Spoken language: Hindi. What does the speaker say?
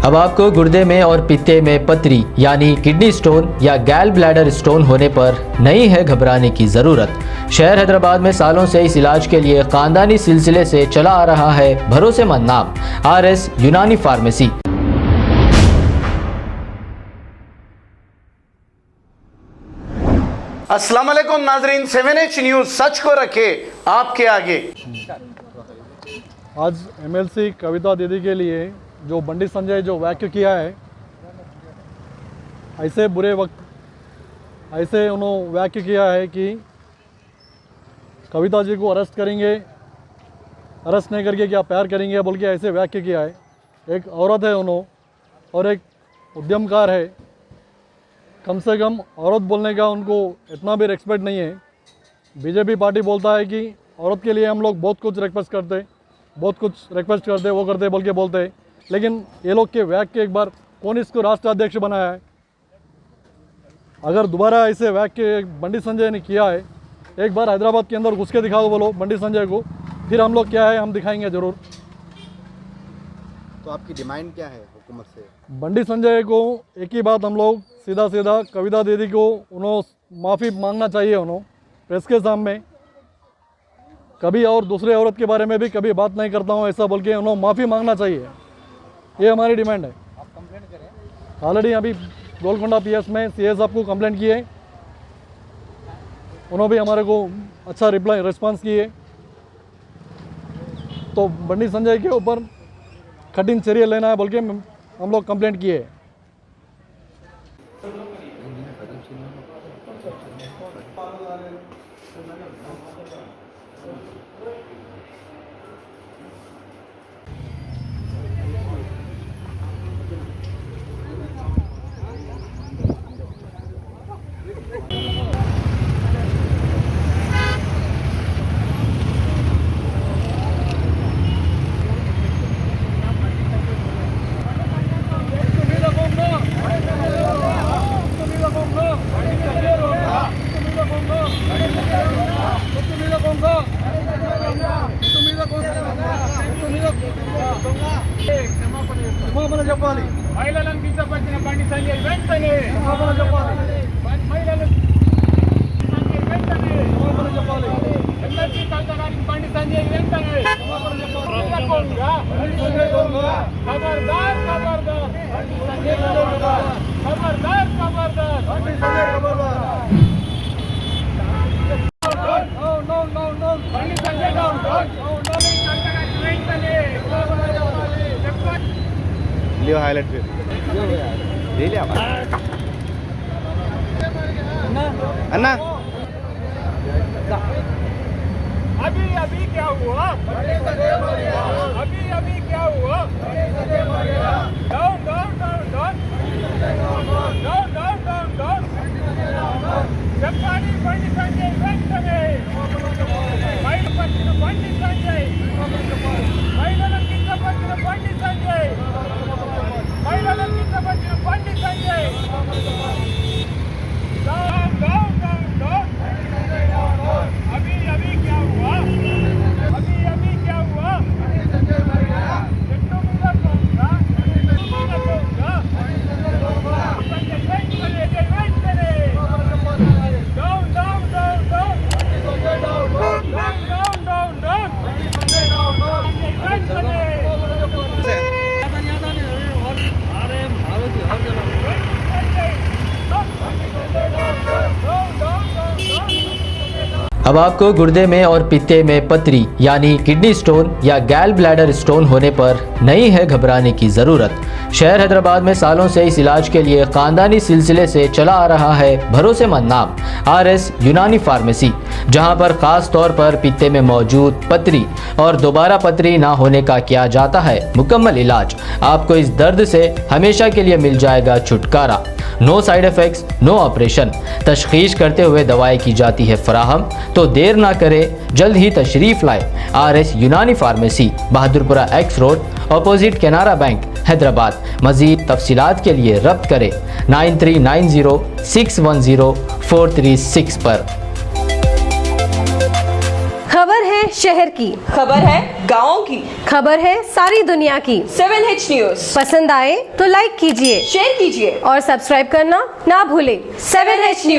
अब आपको गुर्दे में और पित्ते में पथरी यानी किडनी स्टोन या गैल ब्लैडर स्टोन होने पर नहीं है घबराने की ज़रूरत। शहर हैदराबाद में सालों से इस इलाज के लिए खानदानी सिलसिले से चला आ रहा है भरोसेमंद नाम RS यूनानी फार्मेसी। अस्सलाम वालेकुम नाजरीन, 7H न्यूज़ सच को रखे आपके आगे। आज MLC कविता दीदी के लिए जो बंडी संजय जो वाक्य किया है, ऐसे बुरे वक्त ऐसे उन्होंने वाक्य किया है कि कविता जी को अरेस्ट करेंगे, अरेस्ट नहीं करके क्या प्यार करेंगे बोल के ऐसे वाक्य किया है। एक औरत है उन्होंने और एक उद्यमकार है। कम से कम औरत बोलने का उनको इतना भी रिस्पेक्ट नहीं है। बीजेपी पार्टी बोलता है कि औरत के लिए हम लोग बहुत कुछ रिक्वेस्ट करते वो करते बोल के बोलते हैं, लेकिन ये लोग के वाक्य एक बार कौन इसको राष्ट्र अध्यक्ष बनाया है? अगर दोबारा ऐसे वाक्य बंडी संजय ने किया है, एक बार हैदराबाद के अंदर घुस के दिखाओ बोलो बंडी संजय को, फिर हम लोग क्या है हम दिखाएंगे ज़रूर। तो आपकी डिमांड क्या है हुकूमत से? बंडी संजय को एक ही बात हम लोग सीधा कविता दीदी को उन्होंने माफ़ी मांगना चाहिए। उन्होंने प्रेस के सामने कभी और दूसरे औरत के बारे में भी कभी बात नहीं करता हूँ ऐसा बोल के उन्होंने माफ़ी मांगना चाहिए। ये हमारी डिमांड है। आप कंप्लेंट करें? ऑलरेडी अभी गोलकोंडा PS में CS साहब को कंप्लेंट की है, उन्होंने भी हमारे को अच्छा रिस्पांस किए। तो बंडी संजय के ऊपर कठिन चर्या लेना है बोल के हम लोग कंप्लेंट किए। చెప్పాలి మహిళలను కించపరిచిన బండి సంజయ్ వెంటనే చెప్పాలి మహిళలను వెంటనే చెప్పాలి MLC కవిత గారికి బండి సంజయ్ వెంటనే ఖబర్దార్ ఖబర్దార్ బండి సంజయ్ ఖబర్దార్ ఖబర్దార్ బండి సంజయ్ ఖబర్దార్ no బండి సంజయ్ డౌన్ వెంటనే लियो हाईलाइट पे ले लिया अन्ना। अभी क्या हुआ? अभी क्या हुआ? डाउन చెప్పాలి బండి సంజయ్ వెంటనే మహిళలను బండి సంజయ్ మహిళలను కించపరిచిన బండి సంజయ్ మహిళలను కించపరిచిన బండి సంజయ్ डाउन अभी क्या हुआ? अभी क्या हुआ? अब आपको गुर्दे में और पित्ते में पथरी यानी किडनी स्टोन या गैल ब्लैडर स्टोन होने पर नहीं है घबराने की ज़रूरत। शहर हैदराबाद में सालों से इस इलाज के लिए खानदानी सिलसिले से चला आ रहा है भरोसेमंद नाम RS यूनानी फार्मेसी, जहां पर खास तौर पर पित्ते में मौजूद पथरी और दोबारा पथरी ना होने का किया जाता है मुकम्मल इलाज। आपको इस दर्द से हमेशा के लिए मिल जाएगा छुटकारा। No side effects, no operation. तशखीस करते हुए दवाएं की जाती है फराहम। तो देर ना करें, जल्द ही तशरीफ लाए RS Unani pharmacy, Bahadurpura X road, opposite Canara bank, Hyderabad. मजीद तफसीलात के लिए रब्त करें 9390610436 पर। खबर है है शहर की, खबर है गाँव की, खबर है सारी दुनिया की। 7H न्यूज पसंद आए तो लाइक कीजिए, शेयर कीजिए और सब्सक्राइब करना ना भूले। 7H news.